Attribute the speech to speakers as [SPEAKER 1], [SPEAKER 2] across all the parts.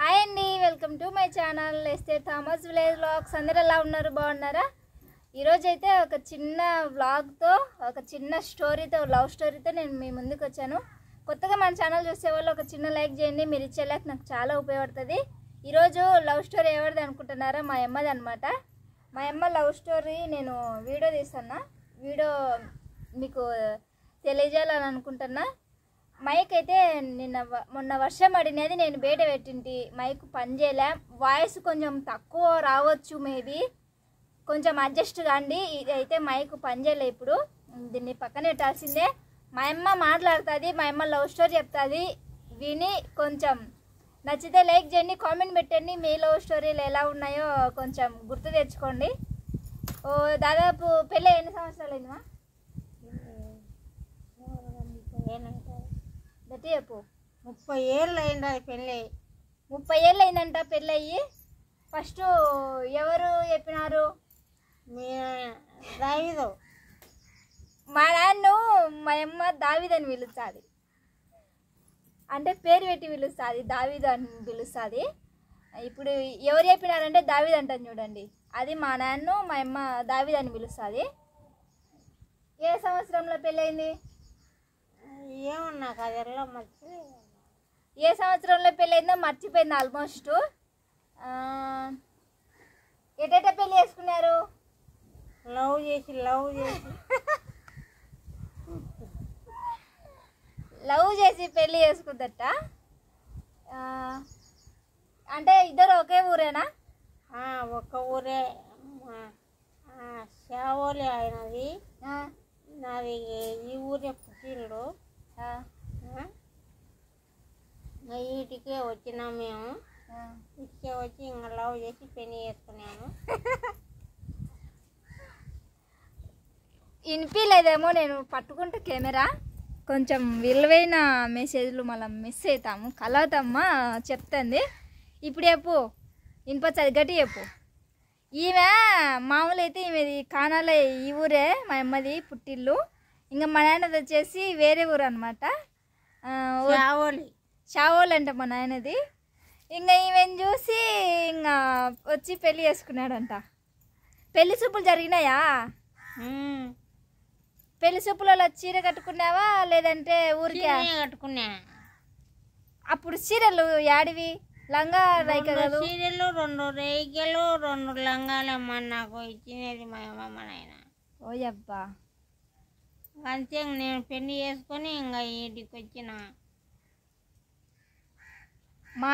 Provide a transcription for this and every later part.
[SPEAKER 1] Hi అండి, welcome to my channel estate Thomas village vlogs. అందరూ ఎలా ఉన్నారు? బాగున్నారా? ఈరోజు అయితే ఒక చిన్న వ్లాగ్తో, ఒక చిన్న స్టోరీతో, లవ్ స్టోరీతో నేను మీ ముందుకు వచ్చాను. కొత్తగా మన ఛానల్ చూసే వాళ్ళు ఒక చిన్న లైక్ చేయండి. మీరు ఇచ్చే లైక్ నాకు చాలా ఉపయోగపడుతుంది. ఈరోజు లవ్ స్టోరీ ఎవరిది అనుకుంటున్నారా? మా అమ్మది అనమాట. మా అమ్మ లవ్ స్టోరీ నేను వీడియో తీస్తున్నా. వీడియో మీకు తెలియజేయాలని అనుకుంటున్నా. మైక్ అయితే మొన్న వర్షం పడినది, నేను బయట పెట్టింటి. మైక్ పనిచేయలే, వాయిస్ కొంచెం తక్కువ రావచ్చు, మేబీ కొంచెం అడ్జస్ట్ కాండి. ఇది అయితే మైక్ పనిచేయలే. ఇప్పుడు దీన్ని పక్కన పెట్టాల్సిందే. మా అమ్మ మాట్లాడుతుంది, మా అమ్మ లవ్ స్టోరీ చెప్తుంది. విని కొంచెం నచ్చితే లైక్ చేయండి, కామెంట్ పెట్టండి. మీ లవ్ స్టోరీలు ఎలా ఉన్నాయో కొంచెం గుర్తు తెచ్చుకోండి. దాదాపు పెళ్ళి ఎన్ని సంవత్సరాలు అయిందిమా? గట్టి చెప్పు.
[SPEAKER 2] 30 ఏళ్ళు అయింది పెళ్ళి.
[SPEAKER 1] 30 ఏళ్ళు అయిందంట పెళ్ళి అయ్యి. ఫస్ట్ ఎవరు చెప్పినారు?
[SPEAKER 2] మీ దావీదు.
[SPEAKER 1] మా నాన్న మా అమ్మ దావీద్ అని పిలుస్తుంది, అంటే పేరు పెట్టి పిలుస్తుంది, దావీద్ అని పిలుస్తుంది. ఇప్పుడు ఎవరు చెప్పినారంటే దావీద్ అంటాను చూడండి, అది మా నాన్న మా అమ్మ దావీద్ అని పిలుస్తుంది. ఏ సంవత్సరంలో పెళ్ళయింది?
[SPEAKER 2] ఏమన్నా కదర్లో మర్చి
[SPEAKER 1] ఏ సంవత్సరంలో పెళ్ళయిందో మర్చిపోయింది ఆల్మోస్ట్. ఎటెట పెళ్ళి చేసుకున్నారు?
[SPEAKER 2] లవ్ చేసి
[SPEAKER 1] లవ్ చేసి పెళ్ళి చేసుకుందట. అంటే ఇద్దరు ఒకే ఊరేనా?
[SPEAKER 2] ఒక్క ఊరే. శావోలి అయినది, నాది ఈ ఊరే పుట్టిండు. వీటికే వచ్చినాం మేము. ఇచ్చే వచ్చి ఇంకా లవ్ చేసి పెళ్లి చేసుకున్నాము.
[SPEAKER 1] వినిపించలేదేమో, నేను పట్టుకుంటే కెమెరా కొంచెం విలువైన మెసేజ్లు మళ్ళీ మిస్ అవుతాము. కలవతమ్మా చెప్తుంది. ఇప్పుడు చెప్పు, వినిపించదు, గట్టి చెప్పు. ఈమె మామూలు అయితే ఈమెది కానాల ఈ ఊరే, మా అమ్మది పుట్టిల్లు. ఇంకా మా నాన్నది వచ్చేసి వేరే ఊరు అనమాట, షావోలు అంట మా నాయనది. ఇంకా ఈమెను చూసి ఇంకా వచ్చి పెళ్ళి చేసుకున్నాడంట. పెళ్లి చూపులు జరిగినాయా? పెళ్లి చూపులలో చీర కట్టుకున్నావా లేదంటే ఊరికే
[SPEAKER 2] కట్టుకున్నా?
[SPEAKER 1] అప్పుడు చీరలు యాడివి? లంగా రైకలు?
[SPEAKER 2] చీరలు 2 రేగలు 2 లంగాలమ్మ నాకు ఇచ్చినది మా అమ్మ నాయన.
[SPEAKER 1] ఓయబ్బా.
[SPEAKER 2] అంతే నేను పెళ్లి చేసుకొని ఇంకా ఇంటికి వచ్చిన.
[SPEAKER 1] మా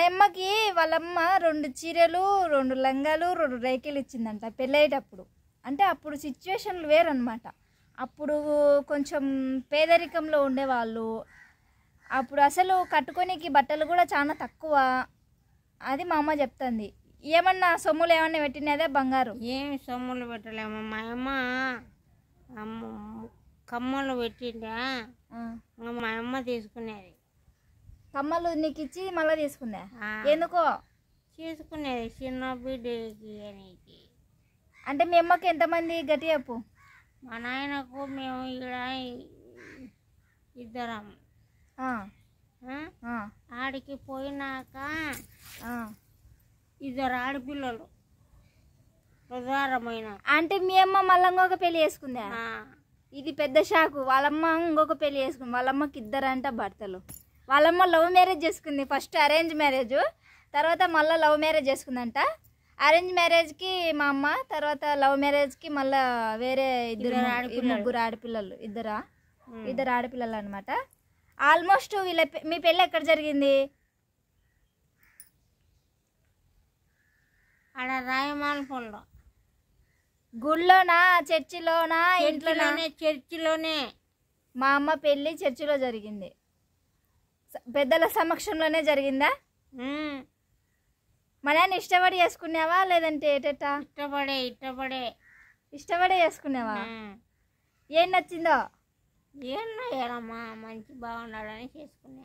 [SPEAKER 1] అమ్మకి వాళ్ళమ్మ 2 చీరలు 2 లంగాలు 2 రైకిలు ఇచ్చిందంట పెళ్ళయ్యేటప్పుడు. అంటే అప్పుడు సిచ్యువేషన్లు వేరనమాట. అప్పుడు కొంచెం పేదరికంలో ఉండేవాళ్ళు. అప్పుడు అసలు కట్టుకోనికి బట్టలు కూడా చాలా తక్కువ. అది మా అమ్మ చెప్తుంది. ఏమన్నా సొమ్ములు ఏమన్నా పెట్టినదే బంగారు?
[SPEAKER 2] ఏమి సొమ్ములు పెట్టలేము. మా అమ్మ కమ్మలు పెట్టిండా, మా అమ్మ తీసుకునేది.
[SPEAKER 1] కమ్మలు నీకు ఇచ్చి మళ్ళీ తీసుకుందా? ఎందుకో
[SPEAKER 2] తీసుకునేది చిన్న బిడ్డకి అని.
[SPEAKER 1] అంటే మీ అమ్మకి ఎంతమంది? గట్టి చెప్పు.
[SPEAKER 2] మా నాయనకు మేము ఇక్కడ ఇద్దరం. ఆడికి పోయినాక 2 ఆడపిల్లలు ప్రధానమైన.
[SPEAKER 1] అంటే మీ అమ్మ మళ్ళీ ఇంకొక పెళ్లి చేసుకుందా? ఇది పెద్ద షాకు. వాళ్ళమ్మ ఇంకొక పెళ్లి చేసుకుంది. వాళ్ళమ్మకి 2 అంట భర్తలు. వాళ్ళమ్మ లవ్ మ్యారేజ్ చేసుకుంది. ఫస్ట్ అరేంజ్ మ్యారేజ్, తర్వాత మళ్ళీ లవ్ మ్యారేజ్ చేసుకుందంట. అరేంజ్ మ్యారేజ్కి మా అమ్మ, తర్వాత లవ్ మ్యారేజ్కి మళ్ళీ వేరే ముగ్గురు ఆడపిల్లలు. ఇద్దరు ఆడపిల్లలు అనమాట. ఆల్మోస్ట్ మీ పెళ్ళి ఎక్కడ జరిగింది?
[SPEAKER 2] ఆడ రాయమాలపల్లిలో.
[SPEAKER 1] గుళ్ళోనా, చర్చిలోనా, ఇంట్లోనే?
[SPEAKER 2] చర్చిలోనే.
[SPEAKER 1] మా అమ్మ పెళ్ళి చర్చిలో జరిగింది. పెద్దల సమక్షంలోనే జరిగిందా? మా నాన్న ఇష్టపడి చేసుకున్నావా లేదంటే ఏటేటా? ఇష్టపడే చేసుకున్నావా? ఏం నచ్చిందో?
[SPEAKER 2] ఏమన్నా మంచి బాగున్నాడని చేసుకున్నా.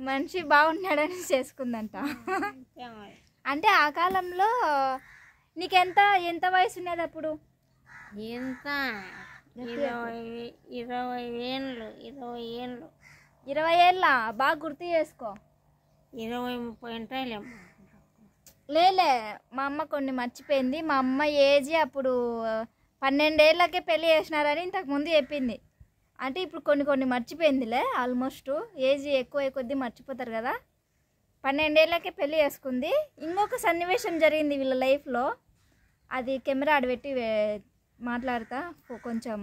[SPEAKER 1] మనిషి బాగున్నాడని చేసుకుందంట. అంటే ఆ కాలంలో నీకెంత వయసు ఉన్నది అప్పుడు?
[SPEAKER 2] ఎంత 20 ఏళ్ళు
[SPEAKER 1] 20 ఏళ్ళ బాగా గుర్తు చేసుకో.
[SPEAKER 2] 20-30 ఉంటాయిలేమ్మా.
[SPEAKER 1] లేలే, మా అమ్మ కొన్ని మర్చిపోయింది. మా అమ్మ ఏజ్ అప్పుడు 12 ఏళ్ళకే పెళ్ళి చేసినారని ఇంతకుముందు చెప్పింది. అంటే ఇప్పుడు కొన్ని మర్చిపోయిందిలే. ఆల్మోస్ట్ ఏజ్ ఎక్కువ కొద్దీ మర్చిపోతారు కదా. 12 ఏళ్ళకే పెళ్ళి చేసుకుంది. ఇంకొక సన్నివేశం జరిగింది వీళ్ళ లైఫ్లో. అది కెమెరా ఆడబెట్టి మాట్లాడతా, కొంచెం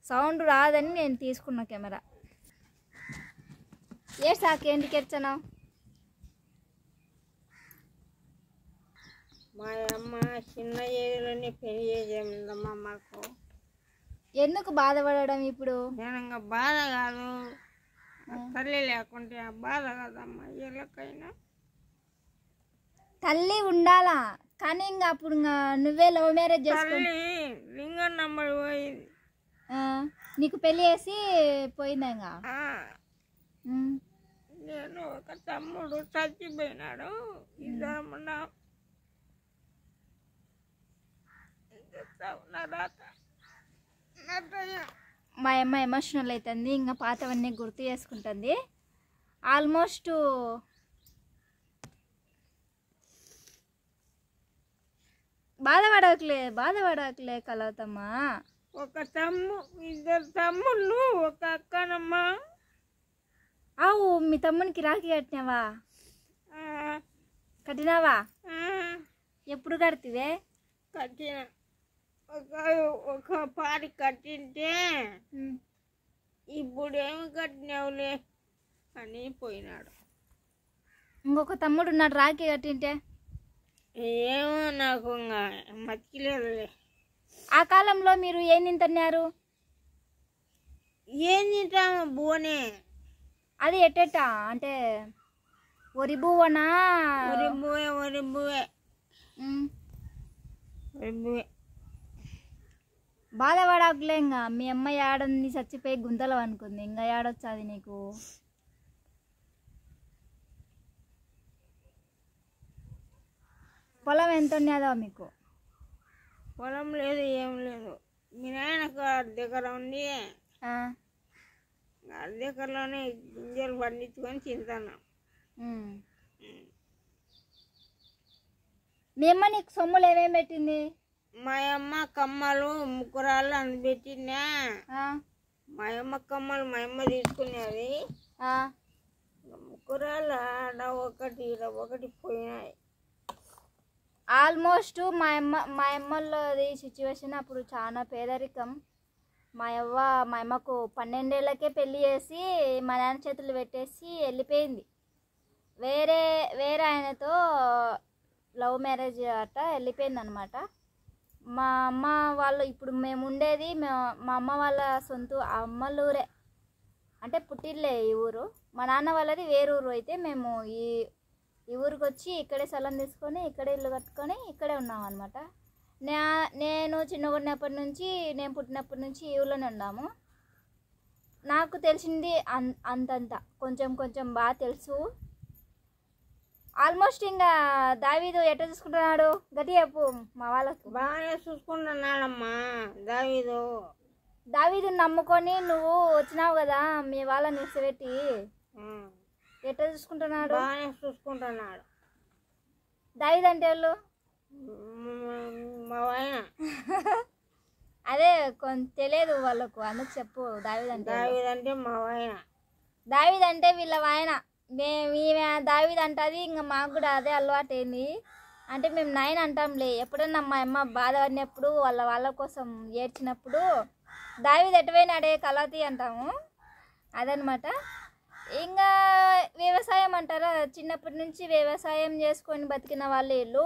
[SPEAKER 1] సౌండ్ రాదని నేను తీసుకున్న కెమెరా. సాకేంటికి ఎచ్చనా?
[SPEAKER 2] మా అమ్మ చిన్న ఏజ్లోనే పెళ్లి చేసేదమ్మా మాకు.
[SPEAKER 1] ఎందుకు బాధపడడం ఇప్పుడు?
[SPEAKER 2] నేను బాధ కాదు, తల్లి లేకుంటే ఆ బాధ కదమ్మా ఎల్లకైనా.
[SPEAKER 1] తల్లి ఉండాలా, కానీ ఇంకా అప్పుడు నువ్వే లవ్ మ్యారేజ్ చేసుకో.
[SPEAKER 2] తల్లి లింగం నంబర్ పోయింది,
[SPEAKER 1] నీకు పెళ్ళి చేసి పోయిందా? ఇంకా
[SPEAKER 2] నేను ఒక తమ్ముడు చచ్చిపోయినాడు. ఇద్దరు
[SPEAKER 1] మా అమ్మ ఎమోషనల్ అవుతుంది. ఇంకా పాతవన్నీ గుర్తు చేసుకుంటుంది. ఆల్మోస్ట్ బాధపడకలే కలవుతమ్మా.
[SPEAKER 2] ఇద్దరు తమ్ముళ్ళు, ఒక అక్కనమ్మా.
[SPEAKER 1] ఆవు, మీ తమ్మునికి రాఖీ కట్టినావా? కట్టినావా? ఎప్పుడు కడితివే?
[SPEAKER 2] కట్టిన ఒక పారి కట్టింటే ఇప్పుడేమి కట్టినావులే అని పోయినాడు.
[SPEAKER 1] ఇంకొక తమ్ముడు ఉన్నాడు రాఖీ కట్టింటే.
[SPEAKER 2] ఏమో నాకు ఇంకా మతికిలేదులే.
[SPEAKER 1] ఆ కాలంలో మీరు ఏం తింటున్నారు?
[SPEAKER 2] ఏం తింటాము? బువ్వనే.
[SPEAKER 1] అది ఎట్టేటా అంటే వరి బువ్వనా?
[SPEAKER 2] వరి బువ్వే.
[SPEAKER 1] బాధపడకులే. ఇంకా మీ అమ్మ ఏడుంది, చచ్చిపోయి గుంతలో అనుకుంది. ఇంకా ఏడొచ్చాది నీకు? పొలం ఎంత ఉన్నదో మీకు?
[SPEAKER 2] పొలం లేదు, ఏం లేదు. మీ నాయనకు దగ్గర ఉంది, దగ్గరలోనే గింజలు పండించుకొని తింటున్నాం.
[SPEAKER 1] మీ అమ్మ నీకు సొమ్ములు ఏమేమి పెట్టింది?
[SPEAKER 2] మా అమ్మ కమ్మలు, ముక్కురాళ్ళు అని పెట్టినా. మా అమ్మ కమ్మలు మా అమ్మ తీసుకునేది. ముక్కురాళ్ళు ఆడ ఒకటి ఈడ ఒకటి పోయినాయి.
[SPEAKER 1] ఆల్మోస్ట్ మా అమ్మది సిచ్యువేషన్ అప్పుడు చాలా పేదరికం. మా అమ్మకు 12 ఏళ్ళకే పెళ్ళి చేసి మా నాన్న చేతులు పెట్టేసి వెళ్ళిపోయింది. వేరే ఆయనతో లవ్ మ్యారేజ్ అట్ట వెళ్ళిపోయింది అనమాట. మా అమ్మ వాళ్ళు ఇప్పుడు మేము ఉండేది మా అమ్మ వాళ్ళ సొంత అమ్మలూరే, అంటే పుట్టిల్లే ఈ ఊరు. మా నాన్న వాళ్ళది వేరే ఊరు. అయితే మేము ఈ ఊరికి వచ్చి ఇక్కడే స్థలం తీసుకొని ఇక్కడే ఇల్లు కట్టుకొని ఇక్కడే ఉన్నాం అనమాట. నేను చిన్నగా ఉన్నప్పటి నుంచి, నేను పుట్టినప్పటి నుంచి ఈ ఊళ్ళోనే ఉన్నాము. నాకు తెలిసింది అంతంత కొంచెం బాగా తెలుసు. ఆల్మోస్ట్ ఇంకా దావీదు ఎట్లా చూసుకుంటున్నాడు? గట్టి చెప్పు మా వాళ్ళకు.
[SPEAKER 2] బాగానే చూసుకుంటున్నాడమ్మా
[SPEAKER 1] దావీదు నమ్ముకొని నువ్వు వచ్చినావు కదా మీ వాళ్ళని నిలిచిపెట్టి. ఎట్లా చూసుకుంటున్నాడు?
[SPEAKER 2] బాగానే చూసుకుంటున్నాడు.
[SPEAKER 1] దావీదు అంటే వాళ్ళు
[SPEAKER 2] మా ఆయన.
[SPEAKER 1] అదే కొంచెం తెలియదు వాళ్ళకు, అందుకు చెప్పు. దావీదు
[SPEAKER 2] అంటే మా ఆయన.
[SPEAKER 1] దావీదు అంటే వీళ్ళ ఆయన. ఈమె దావీదు అంటది. ఇంకా మాకు కూడా అదే అలవాటు అయింది. అంటే మేము నాయన అంటాంలే. ఎప్పుడన్నా మా అమ్మ బాధపడినప్పుడు వాళ్ళ కోసం ఏడ్చినప్పుడు దావీదు ఎటువైనాడే కలాతి అంటాము. అదనమాట. ఇంకా వ్యవసాయం అంటారా, చిన్నప్పటి నుంచి వ్యవసాయం చేసుకొని బతికిన వాళ్ళు వీళ్ళు.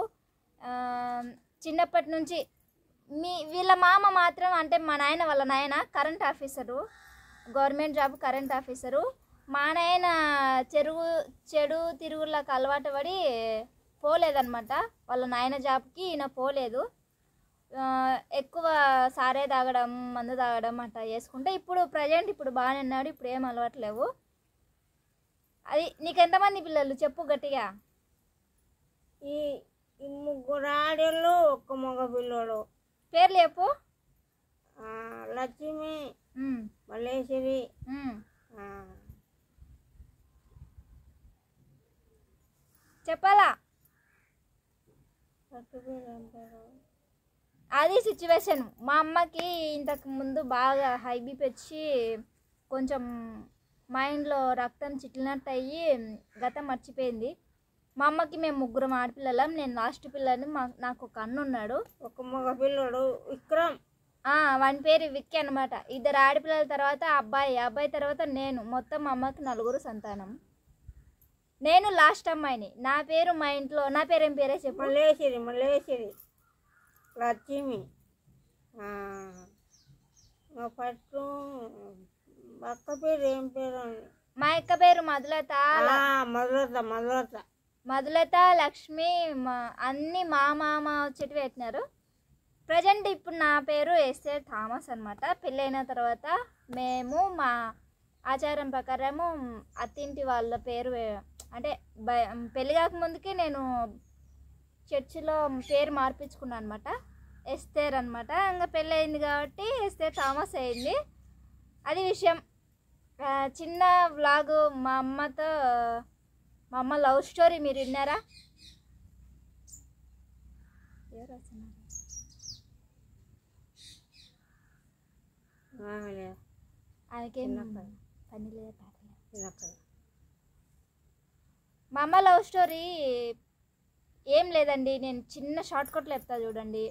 [SPEAKER 1] చిన్నప్పటి నుంచి వీళ్ళ మామ మాత్రం, అంటే మా నాయన వాళ్ళ నాయన current officer, government job current officer. మా నాయన చెడు తిరుగుళ్ళకి అలవాటు పడి పోలేదన్నమాట. వాళ్ళ నాయన జాబ్కి ఈయన పోలేదు. ఎక్కువ సారే తాగడం, మందు తాగడం అట్లా చేసుకుంటే ఇప్పుడు బాగానే ఉన్నాడు. ఇప్పుడు ఏం అలవాట్లేవు. అది నీకు ఎంతమంది పిల్లలు చెప్పు గట్టిగా?
[SPEAKER 2] ఈ 3 ఆడళ్ళు, 1 మగ పిల్లడు.
[SPEAKER 1] పేర్లు చెప్పు.
[SPEAKER 2] లక్ష్మి
[SPEAKER 1] ఉమ్,
[SPEAKER 2] మల్లేశ్వరి.
[SPEAKER 1] ఉమ్.
[SPEAKER 2] ఆ,
[SPEAKER 1] చెప్పాలా
[SPEAKER 2] ఫస్ట్ పేరు ఏం పేరు?
[SPEAKER 1] అది సిచ్యువేషన్. మా అమ్మకి ఇంతకు ముందు బాగా హై బీపీ వచ్చి కొంచెం మైండ్లో రక్తం చిట్లినట్టు అయ్యి గతం మర్చిపోయింది. మా అమ్మకి మేము ముగ్గురం ఆడపిల్లలం, నేను లాస్ట్ పిల్లని. నాకు ఒక అన్న ఉన్నాడు,
[SPEAKER 2] ఒక మగ పిల్లడు విక్రమ్.
[SPEAKER 1] వాని పేరు విక్కీ అనమాట. ఇద్దరు ఆడపిల్లల తర్వాత అబ్బాయి తర్వాత నేను. మొత్తం మా అమ్మకి 4 సంతానం. నేను లాస్ట్ అమ్మాయిని. నా పేరు మా ఇంట్లో, నా పేరేం పేరే చెప్పు.
[SPEAKER 2] మల్లేశ్వరి లక్ష్మి. ఫస్ట్ అక్క పేరు ఏం పేరు?
[SPEAKER 1] మా అక్క పేరు మధులత. మధులత, లక్ష్మి, అన్నీ మా మామ వచ్చేటి పెట్టినారు. ప్రజెంట్ ఇప్పుడు నా పేరు ఎస్ఆర్ థామస్ అనమాట. పెళ్ళైన తర్వాత మేము మా ఆచారం ప్రకారము అత్తింటి వాళ్ళ పేరు అంటే పెళ్ళి కాకముందుకి నేను చర్చిలో పేరు మార్పించుకున్నాను అనమాట. ఎస్తేర్ అనమాట. ఇంకా పెళ్ళి అయింది కాబట్టి ఎస్తేర్ థామస్ అయింది. అది విషయం. చిన్న వ్లాగు మా అమ్మతో, మా అమ్మ లవ్ స్టోరీ మీరు విన్నారా? ఆమెకేం పని లేదు, పాట లేదు. మా అమ్మ లవ్ స్టోరీ ఏం లేదండి. నేను చిన్న షార్ట్ కట్లు ఎత్తా చూడండి.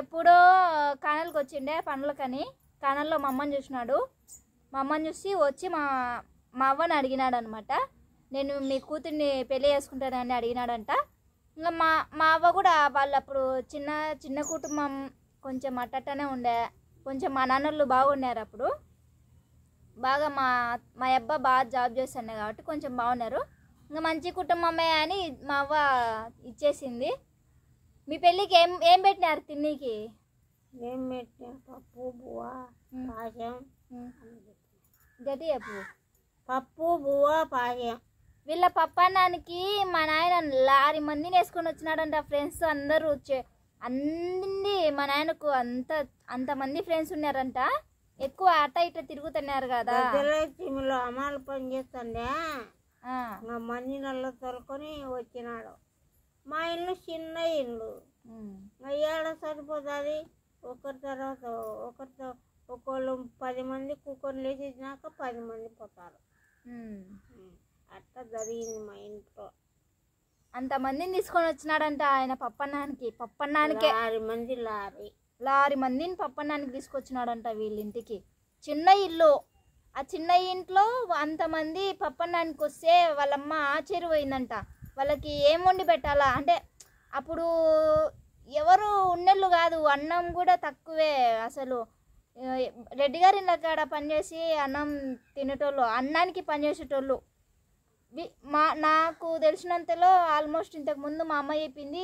[SPEAKER 1] ఎప్పుడో కానల్కి వచ్చిండే పనులకని. కానల్లో మా అమ్మని చూసినాడు. మా అమ్మని చూసి వచ్చి మా అవ్వని అడిగినాడు అనమాట. నేను మీ కూతుర్ని పెళ్ళి చేసుకుంటానని అడిగినాడంట. ఇంకా మా అవ్వ కూడా వాళ్ళు అప్పుడు చిన్న కుటుంబం, కొంచెం అట్టనే ఉండే. కొంచెం మా నాన్నలు బాగున్నారు అప్పుడు. బాగా మా అబ్బా బాగా జాబ్ చేస్తుండే కాబట్టి కొంచెం బాగున్నారు. ఇంకా మంచి కుటుంబమే అని మా అవ్వ ఇచ్చేసింది. మీ పెళ్ళికి ఏం పెట్టినారు తిన్నీకి?
[SPEAKER 2] ఏం పెట్టినా? పప్పు, బువ్వ, పాయసం.
[SPEAKER 1] గట్టి చెప్పు.
[SPEAKER 2] పప్పు, బువ్వ, పాయసం.
[SPEAKER 1] వీళ్ళ పప్పన్నానికి మా నాయన లారీ మందిని వేసుకొని వచ్చినాడంట. ఫ్రెండ్స్ అందరూ అన్ని మా నాయనకు అంతమంది ఫ్రెండ్స్ ఉన్నారంట. ఎక్కువ అట్ట ఇట్లా తిరుగుతున్నారు కదా.
[SPEAKER 2] అమ్మాయిలు పని చేస్తుండే మంది నల్ల తొలుకొని వచ్చినాడు. మా ఇల్లు చిన్న ఇల్లు, ఏడ సరిపోతుంది. ఒకరి తర్వాత ఒకరితో ఒకళ్ళు 10 మంది కుక్కర్లు వేసేసినాక 10 మంది పోతారు. అట్లా జరిగింది మా ఇంట్లో.
[SPEAKER 1] అంతమందిని తీసుకొని వచ్చినాడంట ఆయన పప్పన్నానికే. లారీ మందిని పప్పన్నానికి తీసుకొచ్చినాడంట వీళ్ళింటికి. చిన్న ఇల్లు. ఆ చిన్న ఇంట్లో అంతమంది పప్పన్నానికి వస్తే వాళ్ళమ్మ ఆశ్చర్యపోయిందంట. వాళ్ళకి ఏం వండి పెట్టాలా అంటే అప్పుడు ఎవరు ఉన్నెళ్ళు కాదు, అన్నం కూడా తక్కువే. అసలు రెడ్డి గారి కాడ పనిచేసి అన్నం తినేటోళ్ళు, అన్నానికి పనిచేసేటోళ్ళు. నాకు తెలిసినంతలో ఆల్మోస్ట్ ఇంతకుముందు మా అమ్మ చెప్పింది,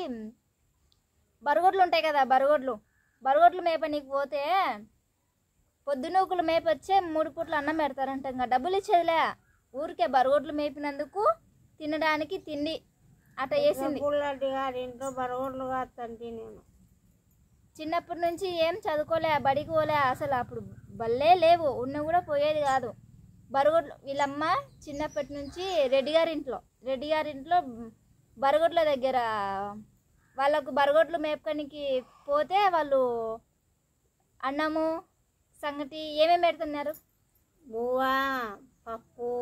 [SPEAKER 1] బరగొడ్లు ఉంటాయి కదా, బరగొడ్లు మేపనీకి పోతే పొద్దునూకులు మేపొచ్చే 3 పూట్ల అన్నం పెడతారంట. ఇంకా డబ్బులు ఇచ్చేదిలే, ఊరికే బరగొడ్లు మేపినందుకు తినడానికి తిండి అట్లా చేసింది.
[SPEAKER 2] ఇంట్లో బరగొడ్లు కాదంటే నేను
[SPEAKER 1] చిన్నప్పటి నుంచి ఏం చదువుకోలే, బడికి పోలే. అసలు అప్పుడు బల్లే లేవు, ఉన్న కూడా పోయేది కాదు. బరగొడ్లు వీళ్ళమ్మ చిన్నప్పటి నుంచి రెడ్డి గారింట్లో బరగొడ్ల దగ్గర వాళ్ళకు బరగొడ్లు మేపకానికి పోతే వాళ్ళు అన్నము సంగటి ఏమేమి పెడుతున్నారు?
[SPEAKER 2] బువ్వ, పప్పు,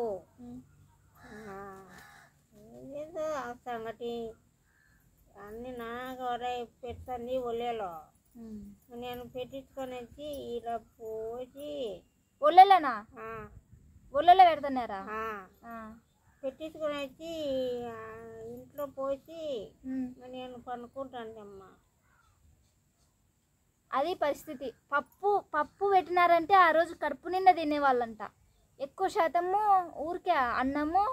[SPEAKER 2] ఏదో సంగటి అన్నీ నాన్నగారే పెడుతుంది ఒళ్ళేలో. నేను పెట్టించుకొని వచ్చి ఇలా పోసి
[SPEAKER 1] ఒళ్ళేనా ఒళ్ళలో పెడుతున్నారా?
[SPEAKER 2] పెట్టించుకొని వచ్చి ఇంట్లో పోసి నేను పనుకుంటాను అమ్మ.
[SPEAKER 1] అది పరిస్థితి. పప్పు పెట్టినారంటే ఆ రోజు కడుపు నిండా తినేవాళ్ళంట. ఎక్కువ శాతము ఊరికే అన్నము,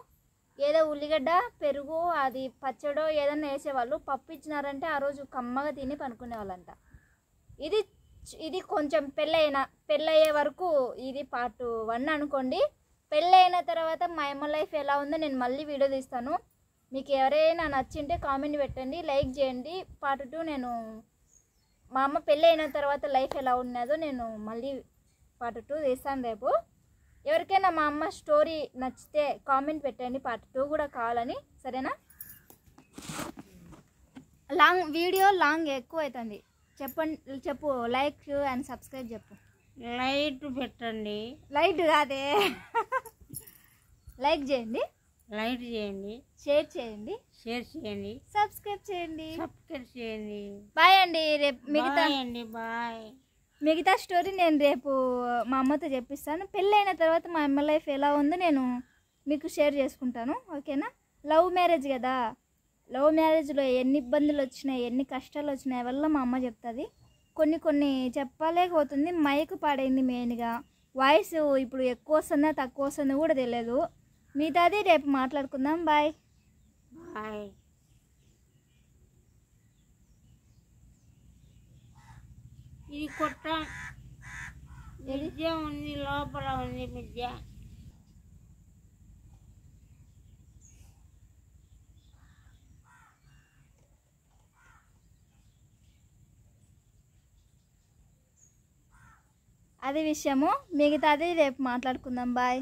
[SPEAKER 1] ఏదో ఉల్లిగడ్డ, పెరుగు, అది పచ్చడో ఏదన్నా వేసేవాళ్ళు. పప్పు ఇచ్చినారంటే ఆ రోజు కమ్మగా తిని పనుకునేవాళ్ళంట. ఇది కొంచెం పెళ్ళయ్యే వరకు ఇది పార్ట్ 1 అనుకోండి. పెళ్ళైన తర్వాత మా అమ్మ లైఫ్ ఎలా ఉందో నేను మళ్ళీ వీడియో తీస్తాను. మీకు ఎవరైనా నచ్చింటే కామెంట్ పెట్టండి, లైక్ చేయండి. పార్ట్ 2 నేను మా అమ్మ పెళ్ళి అయిన తర్వాత లైఫ్ ఎలా ఉన్నదో నేను మళ్ళీ పార్ట్ 2 తీస్తాను రేపు. ఎవరికైనా మా అమ్మ స్టోరీ నచ్చితే కామెంట్ పెట్టండి, పార్ట్ 2 కూడా కావాలని, సరేనా? వీడియో లాంగ్ ఎక్కువ అవుతుంది. చెప్పు లైక్ అండ్ సబ్స్క్రైబ్ చెప్పు.
[SPEAKER 2] లైట్ పెట్టండి.
[SPEAKER 1] లైట్ కాదే లైక్ చేయండి,
[SPEAKER 2] లైట్ చేయండి,
[SPEAKER 1] షేర్ చేయండి, సబ్స్క్రైబ్ చేయండి. బాయ్ అండి. రేపు మిగతా స్టోరీ నేను రేపు మా అమ్మతో చెప్పిస్తాను. పెళ్ళి అయిన తర్వాత మా అమ్మ లైఫ్ ఎలా ఉందో నేను మీకు షేర్ చేసుకుంటాను, ఓకేనా? లవ్ మ్యారేజ్ కదా, లవ్ మ్యారేజ్లో ఎన్ని ఇబ్బందులు వచ్చినాయి, ఎన్ని కష్టాలు వచ్చినాయి వల్ల మా అమ్మ చెప్తుంది. కొన్ని చెప్పలేకపోతుంది, మైక్ పాడైంది మెయిన్గా. వాయిస్ ఇప్పుడు ఎక్కువ వస్తుందా తక్కువ వస్తుందో కూడా తెలియదు. మిగతాది రేపు మాట్లాడుకుందాం. బాయ్.
[SPEAKER 2] ఇది కొట్ట మిద్య ఉంది, లోపల ఉంది మిద్య.
[SPEAKER 1] అది విషయము, మిగతాది రేపు మాట్లాడుకుందాం. బాయ్.